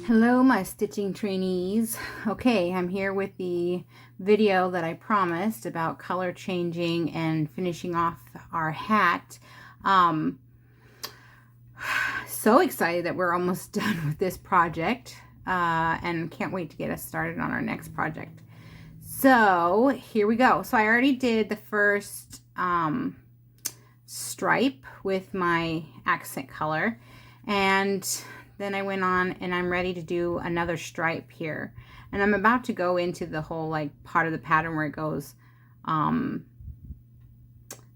Hello my stitching trainees. Okay, I'm here with the video that I promised about color changing and finishing off our hat. So excited that we're almost done with this project and can't wait to get us started on our next project. So here we go. So I already did the first stripe with my accent color, and then I went on and I'm ready to do another stripe here, and I'm about to go into the whole like part of the pattern where it goes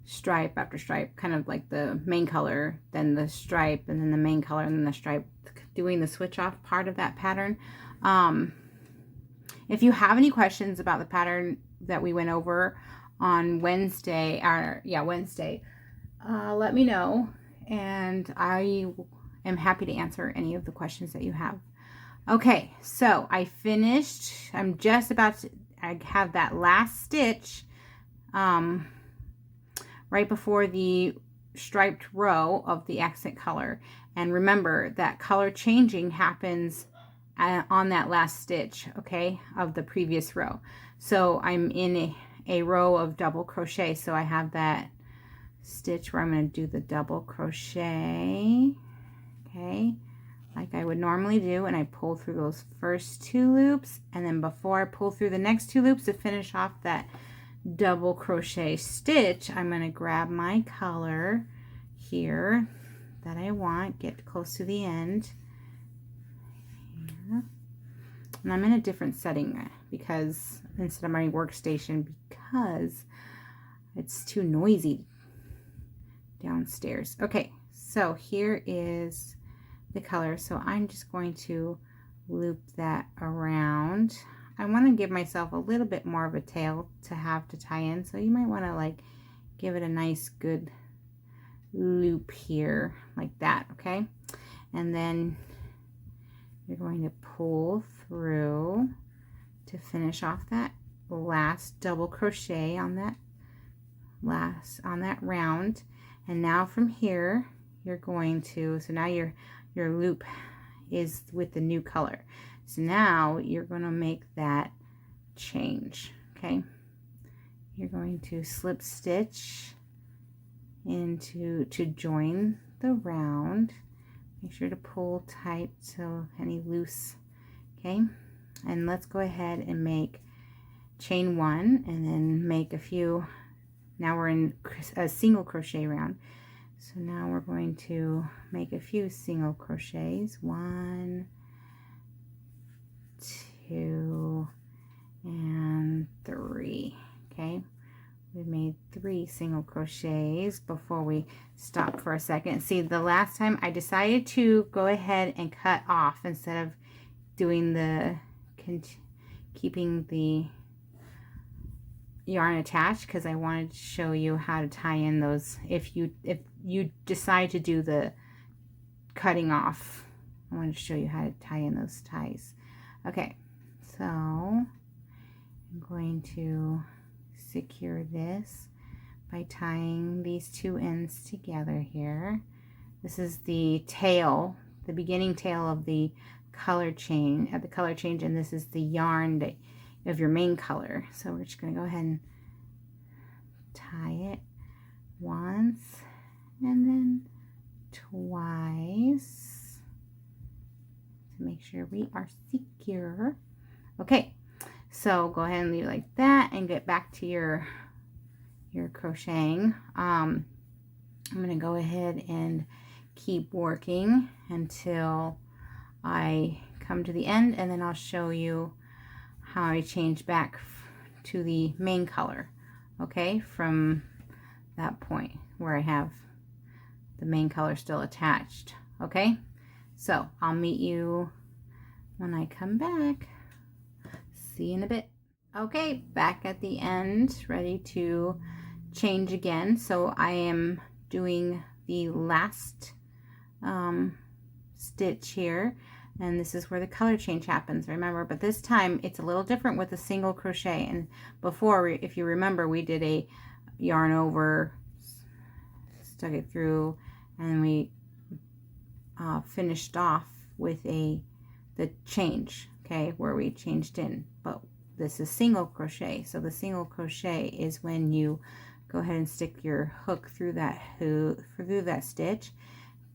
stripe after stripe, kind of like the main color, then the stripe, and then the main color, and then the stripe, doing the switch off part of that pattern. If you have any questions about the pattern that we went over on Wednesday, let me know, and I am happy to answer any of the questions that you have. Okay, so I finished. I'm just about to, I have that last stitch right before the striped row of the accent color. And remember that color changing happens on that last stitch, okay, of the previous row. So I'm in a row of double crochet, so I have that stitch where I'm going to do the double crochet, okay, like I would normally do, and I pull through those first two loops, and then before I pull through the next two loops to finish off that double crochet stitch, I'm going to grab my color here that I want, get close to the end here. And I'm in a different setting because instead of my workstation, because it's too noisy downstairs. Okay, so here is the color. So I'm just going to loop that around. I want to give myself a little bit more of a tail to have to tie in, so you might want to like give it a nice good loop here like that, okay? And then you're going to pull through to finish off that last double crochet on that round. And now from here you're going to, so now your loop is with the new color, so now you're going to make that change, okay? You're going to slip stitch into to join the round. Make sure to pull tight so any loose, okay? And let's go ahead and make chain one and then make a few. Now we're in a single crochet round, so now we're going to make a few single crochets, 1, 2, and 3. Okay, we made 3 single crochets before we stop for a second. See, the last time I decided to go ahead and cut off instead of doing the keeping the yarn attached, because I wanted to show you how to tie in those. If you decide to do the cutting off, I wanted to show you how to tie in those ties. Okay, so I'm going to secure this by tying these two ends together here. This is the tail, the beginning tail of the color change, and this is the yarn that of your main color. So we're just going to go ahead and tie it once and then twice to make sure we are secure. Okay, so go ahead and leave it like that and get back to your crocheting. I'm going to go ahead and keep working until I come to the end, and then I'll show you how I change back to the main color, okay, from that point where I have the main color still attached, okay? So I'll meet you when I come back. See you in a bit. Okay, back at the end, ready to change again. So I am doing the last stitch here, and this is where the color change happens, remember, but this time it's a little different with a single crochet. And before, if you remember, we did a yarn over, stuck it through, and we finished off with the change, okay, where we changed in, but this is single crochet. So the single crochet is when you go ahead and stick your hook through that stitch,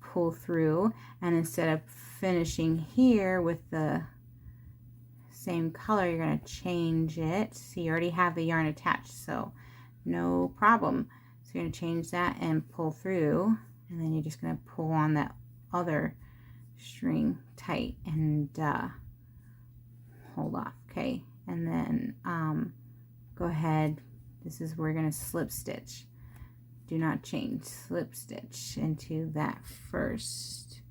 pull through, and instead of finishing here with the same color, you're going to change it. So you already have the yarn attached, so no problem. So you're going to change that and pull through, and then you're just going to pull on that other string tight and hold off, okay? And then go ahead, this is where we're going to slip stitch. Do not change, slip stitch into that first.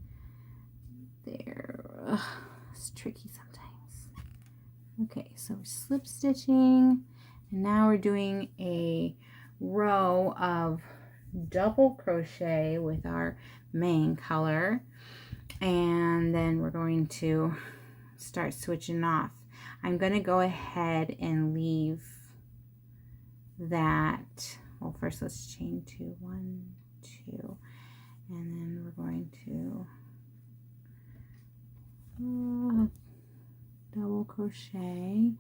There. Ugh, it's tricky sometimes. Okay, so we're slip stitching, and now we're doing a row of double crochet with our main color, and then we're going to start switching off. I'm going to go ahead and leave that, well, first let's chain 2, 1, 2, and then we're going to double crochet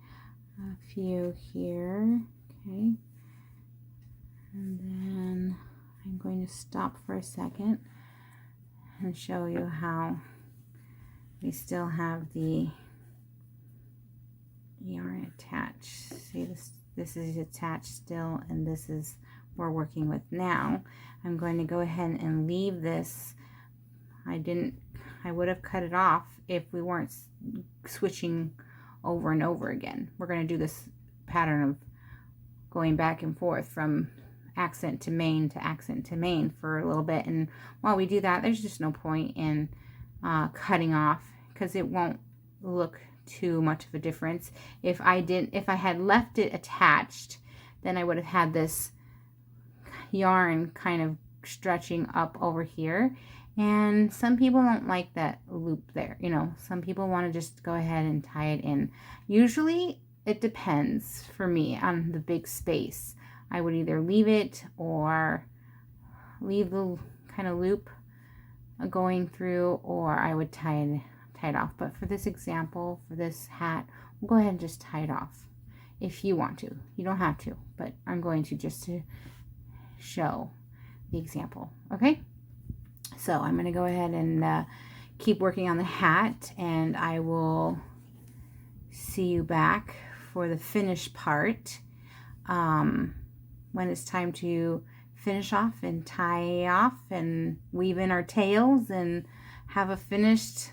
a few here, okay, and then I'm going to stop for a second and show you how we still have the yarn attached. See, this is attached still, and this is what we're working with now. I'm going to go ahead and leave this. I would have cut it off if we weren't switching over and over again. We're going to do this pattern of going back and forth from accent to main to accent to main for a little bit, and while we do that, there's just no point in cutting off, because it won't look too much of a difference. If I had left it attached, then I would have had this yarn kind of stretching up over here, and some people don't like that loop there. You know, some people want to just go ahead and tie it in. Usually it depends for me on the big space. I would either leave it or leave the kind of loop going through, or I would tie it off. But for this example, for this hat, we'll go ahead and just tie it off if you want to. You don't have to, but I'm going to just to show the example. Okay, so I'm going to go ahead and keep working on the hat, and I will see you back for the finished part when it's time to finish off and tie off and weave in our tails and have a finished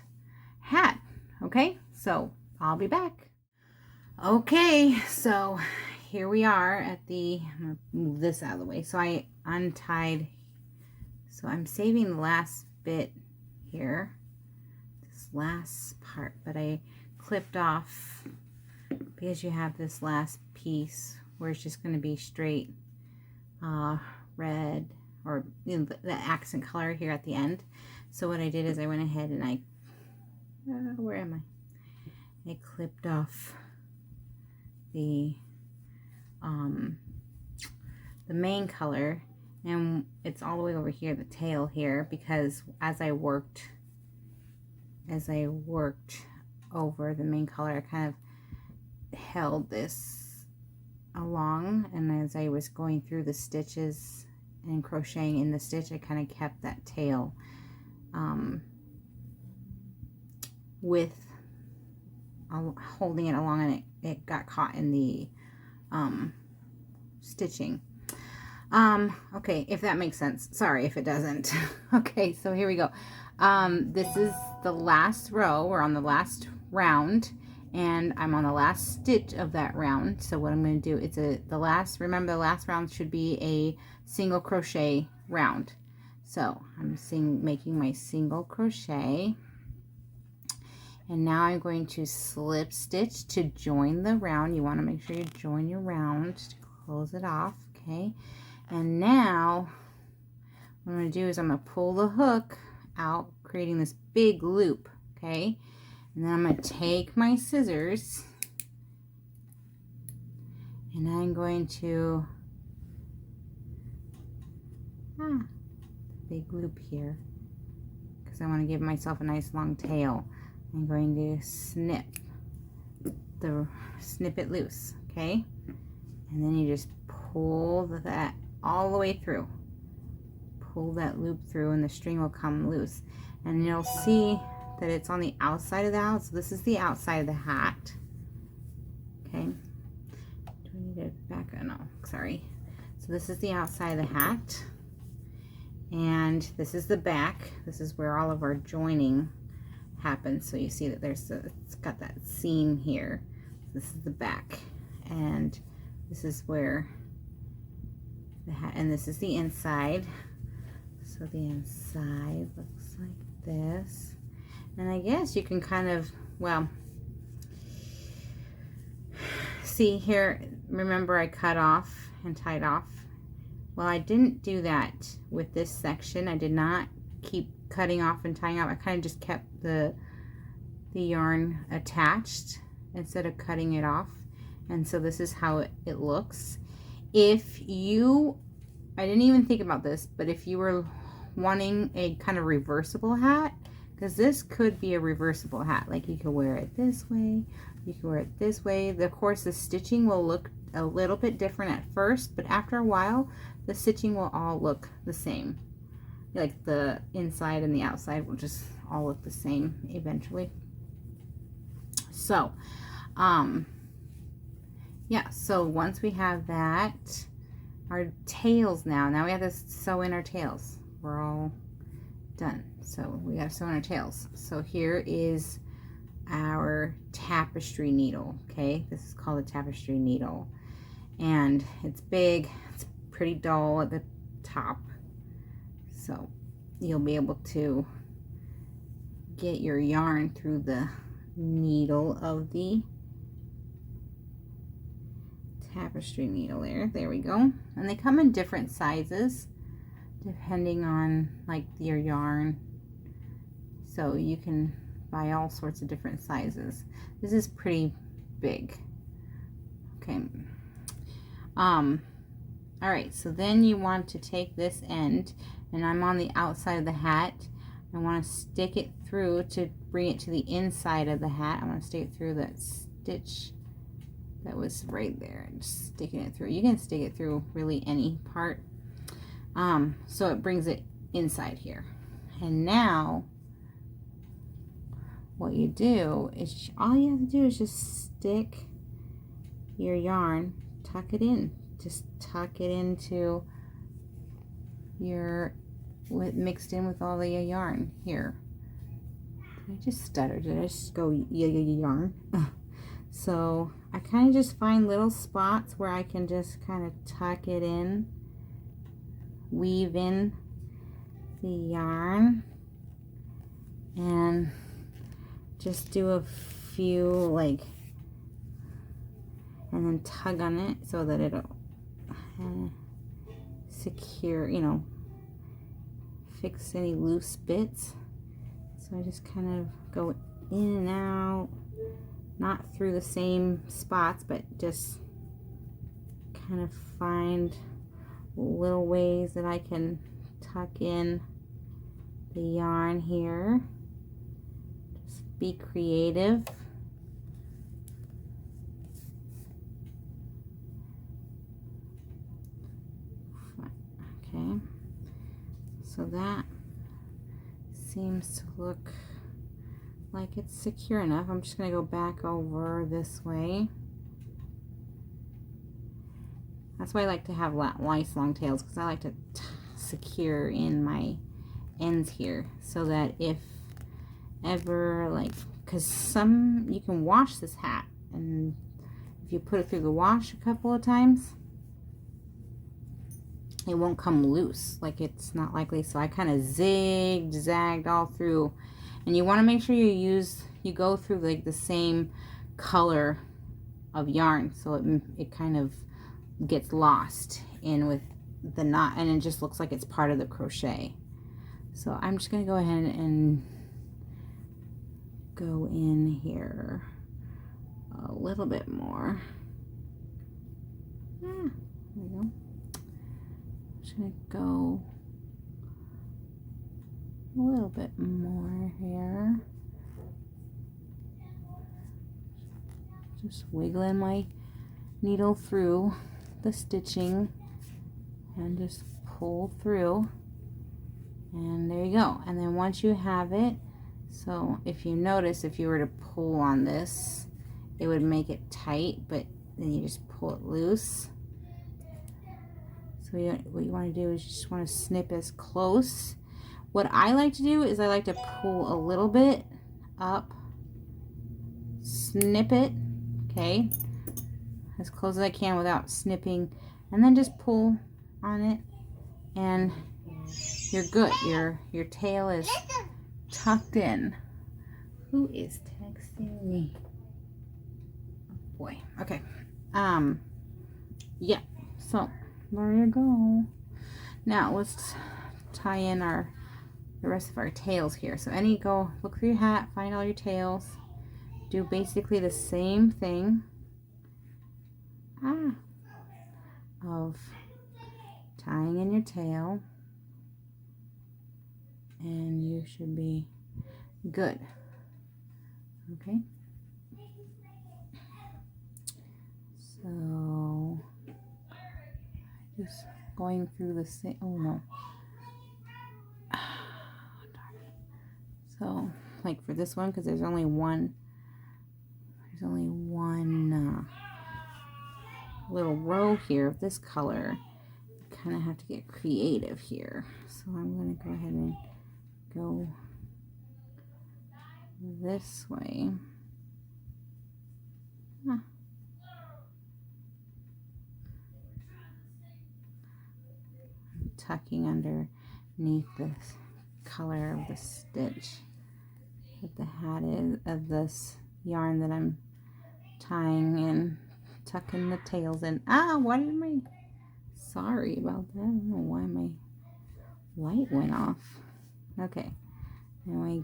hat. Okay, so I'll be back. Okay, so here we are at the, I'm gonna move this out of the way. So I untied, so I'm saving the last bit here, this last part, but I clipped off because you have this last piece where it's just going to be straight red, or you know, the accent color here at the end. So what I did is I went ahead and I where am I clipped off the main color, and it's all the way over here, the tail here, because as I worked over the main color, I kind of held this along, and as I was going through the stitches and crocheting in the stitch, I kind of kept that tail with holding it along, and it got caught in the stitching. Okay, if that makes sense. Sorry if it doesn't. Okay, so here we go. This is the last row. We're on the last round, and I'm on the last stitch of that round. So what I'm going to do, it's remember the last round should be a single crochet round. So I'm making my single crochet, and now I'm going to slip stitch to join the round. You want to make sure you join your round to close it off. Okay, and now what I'm going to do is I'm going to pull the hook out, creating this big loop. Okay, and then I'm going to take my scissors, and I'm going to big loop here, because because I want to give myself a nice long tail. I'm going to snip it loose, okay? And then you just pull that all the way through. Pull that loop through and the string will come loose. And you'll see that it's on the outside of the hat. So this is the outside of the hat. Okay. Do we need to back? Oh, no, sorry. So this is the outside of the hat. And this is the back. This is where all of our joining happens. So you see that it's got that seam here. This is the back. And this is where the hat, and this is the inside. So the inside looks like this. And I guess you can kind of, well, see here, remember I cut off and tied off? Well, I didn't do that with this section. I did not keep cutting off and tying off. I kind of just kept the yarn attached instead of cutting it off. And so this is how it looks. If you, I didn't even think about this, but if you were wanting a kind of reversible hat, because this could be a reversible hat, like you could wear it this way, you can wear it this way. Of course, the stitching will look a little bit different at first, but after a while, the stitching will all look the same. Like the inside and the outside will just all look the same eventually. So, yeah, so once we have that, our tails now we have to sew in our tails. We're all done. So we got to sew in our tails. So here is our tapestry needle, okay? This is called a tapestry needle. And it's big, it's pretty dull at the top. So you'll be able to get your yarn through the needle of the tapestry needle there we go. And they come in different sizes depending on like your yarn, so you can buy all sorts of different sizes. This is pretty big. Okay. All right, so then you want to take this end, and I'm on the outside of the hat. I want to stick it through to bring it to the inside of the hat. I want to stick it through that stitch that was right there, and just sticking it through. You can stick it through really any part. So it brings it inside here. And now what you do is, all you have to do is just stick your yarn, tuck it in, just tuck it into your, mixed in with all the yarn here. Did I just stutter? Did I just go yarn? So I kind of just find little spots where I can just kind of tuck it in, weave in the yarn, and just do a few, like, and then tug on it so that it'll secure, you know, fix any loose bits. So I just kind of go in and out, not through the same spots, but just kind of find little ways that I can tuck in the yarn here. Just be creative. Okay, so that seems to look like it's secure enough. I'm just going to go back over this way. That's why I like to have nice long tails, because I like to secure in my ends here, so that if ever, like, because you can wash this hat, and if you put it through the wash a couple of times, it won't come loose. Like, it's not likely. So I kind of zigzagged all through. And you want to make sure you go through like the same color of yarn, so it kind of gets lost in with the knot, and it just looks like it's part of the crochet. So I'm just going to go ahead and go in here a little bit more. There we go. I'm just going to go a little bit more here. Just wiggling my needle through the stitching and just pull through, and there you go. And then once you have it, so if you notice, if you were to pull on this, it would make it tight, but then you just pull it loose. So what you want to do is you just want to snip as close. What I like to do is I like to pull a little bit up, snip it, okay, as close as I can without snipping, and then just pull on it, and you're good. Your tail is tucked in. Who is texting me? Oh boy. Okay. Yeah. So there you go. Now let's tie in the rest of our tails here. So go look through your hat, find all your tails, do basically the same thing of tying in your tail, and you should be good. Okay, so just going through the same, oh no, so like for this one, because there's only one little row here of this color, you kind of have to get creative here. So I'm going to go ahead and go this way. I'm tucking underneath this color of the stitch that the hat is, of this yarn that I'm tying and tucking the tails in. Sorry about that. I don't know why my light went off. Okay, anyway,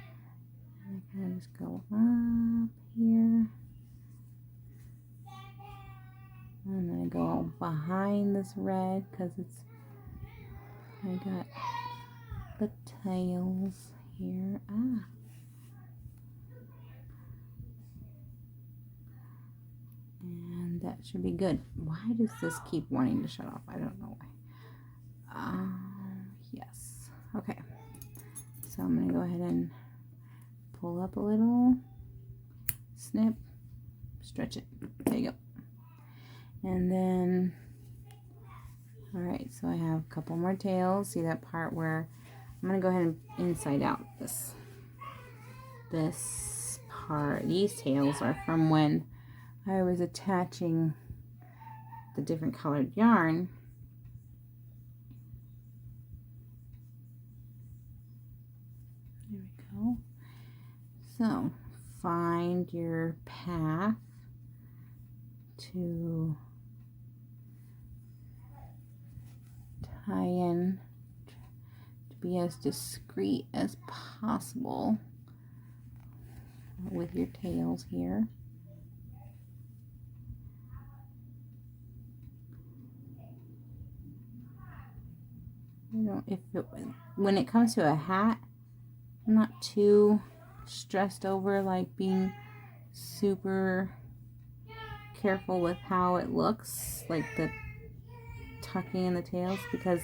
I kind of just go up here. I'm gonna go behind this red because I got the tails here. And that should be good. Why does this keep wanting to shut off? I don't know why. Yes. Okay. So I'm going to go ahead and pull up a little, snip, stretch it. There you go. And then, all right, so I have a couple more tails. See that part where I'm going to go ahead and inside out this part. These tails are from when I was attaching the different colored yarn. There we go. So find your path to tie in, to be as discreet as possible with your tails here. When it comes to a hat, I'm not too stressed over like being super careful with how it looks, like the tucking in the tails, because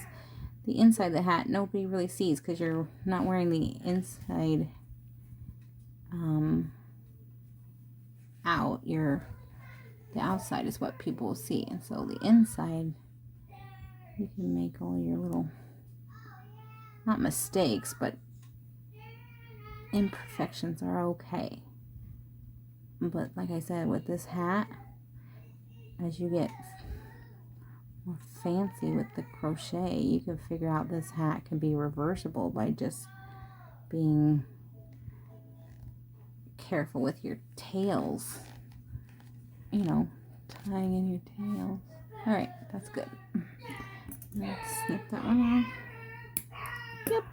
the inside of the hat nobody really sees because you're not wearing the inside out. The outside is what people will see, and so the inside you can make all your little, not mistakes, but imperfections are okay. But like I said, with this hat, as you get more fancy with the crochet, you can figure out this hat can be reversible by just being careful with your tails, you know, tying in your tails. All right, that's good. Let's snip that one off. Yep.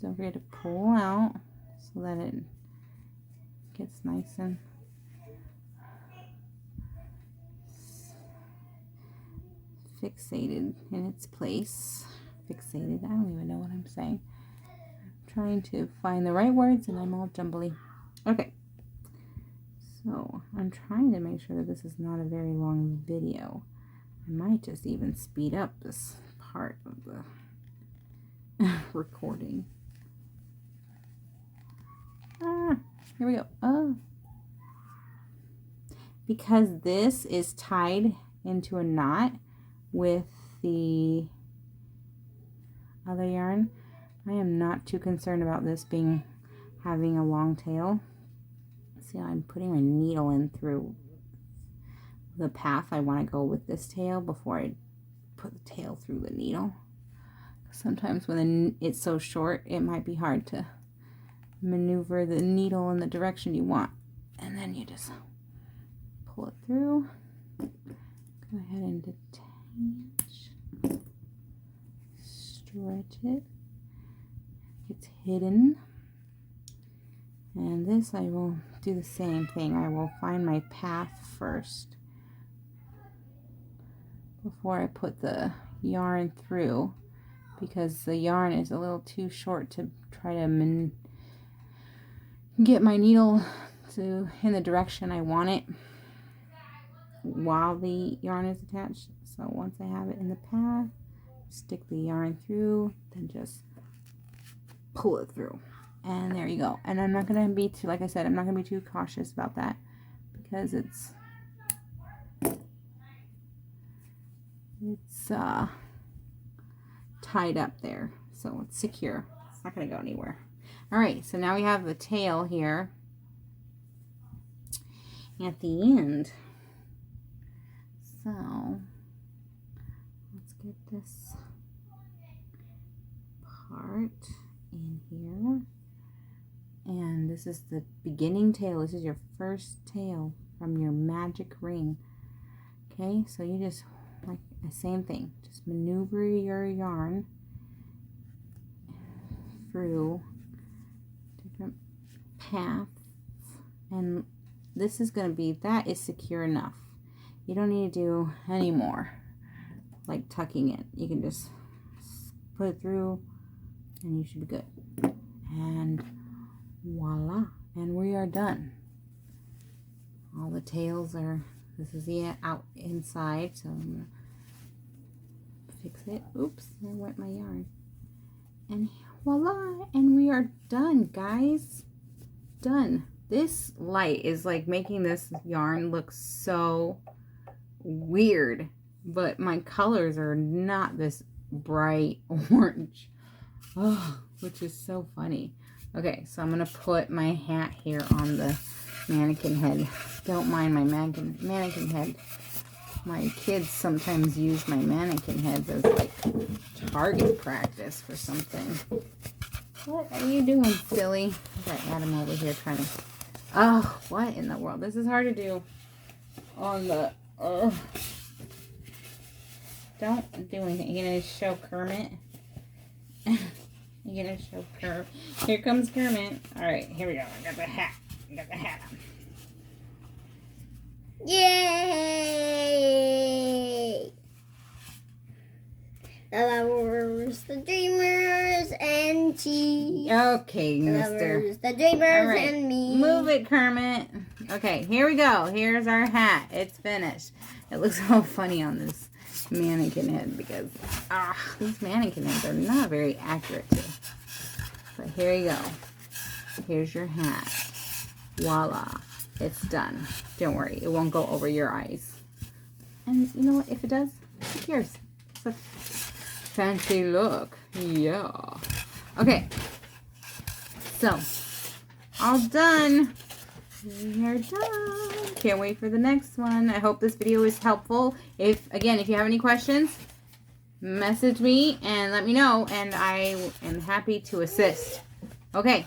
Don't forget to pull out so that it gets nice and fixated in its place. fixated. I don't even know what I'm saying. I'm trying to find the right words and I'm all jumbly. Okay. So I'm trying to make sure that this is not a very long video. I might just even speed up this part of the recording. Here we go. Because this is tied into a knot with the other yarn, I am not too concerned about this having a long tail. See, I'm putting my needle in through the path I want to go with this tail before I put the tail through the needle. Sometimes when it's so short, it might be hard to maneuver the needle in the direction you want. And then you just pull it through. Go ahead and detach. Stretch it. It's hidden. And this I will do the same thing. I will find my path first before I put the yarn through, because the yarn is a little too short to try to get my needle in the direction I want it while the yarn is attached. So once I have it in the path, stick the yarn through, then just pull it through. And there you go. And I'm not going to be too, like I said, I'm not going to be too cautious about that because it's tied up there. So it's secure. It's not going to go anywhere. All right. So now we have the tail here at the end. So let's get this part in here. And this is the beginning tail. This is your first tail from your magic ring. Okay, so you just, like the same thing, just maneuver your yarn through different paths. And this is going to be, that is secure enough. You don't need to do any more, like tucking it. You can just put it through and you should be good. And voila, and we are done. All the tails are, this is the out inside, so I'm gonna fix it. Oops, there went my yarn. And voila, and we are done, guys. Done. This light is like making this yarn look so weird, but my colors are not this bright orange. Oh, which is so funny. Okay, so I'm going to put my hat here on the mannequin head. Don't mind my mannequin head. My kids sometimes use my mannequin heads as like target practice for something. What are you doing, silly? I got Adam over here trying to... Oh, what in the world? This is hard to do on the... Don't do anything. You're going to show Kermit? You're going to show Kermit. Here comes Kermit. Alright, here we go. I got the hat. I got the hat on. Yay! The lovers, the dreamers, and cheese. Okay, the mister. Lovers, the dreamers, Right. and me. Move it, Kermit. Okay, here we go. Here's our hat. It's finished. It looks so funny on this mannequin head because these mannequin heads are not very accurate too. But here you go. Here's your hat. Voila. It's done. Don't worry. It won't go over your eyes. And you know what? If it does, who cares? It's a fancy look. Yeah. Okay. So, all done. We are done. Can't wait for the next one. I hope this video is helpful. If you have any questions, message me and let me know, and I am happy to assist. Okay,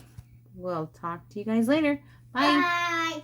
we'll talk to you guys later. Bye. Bye.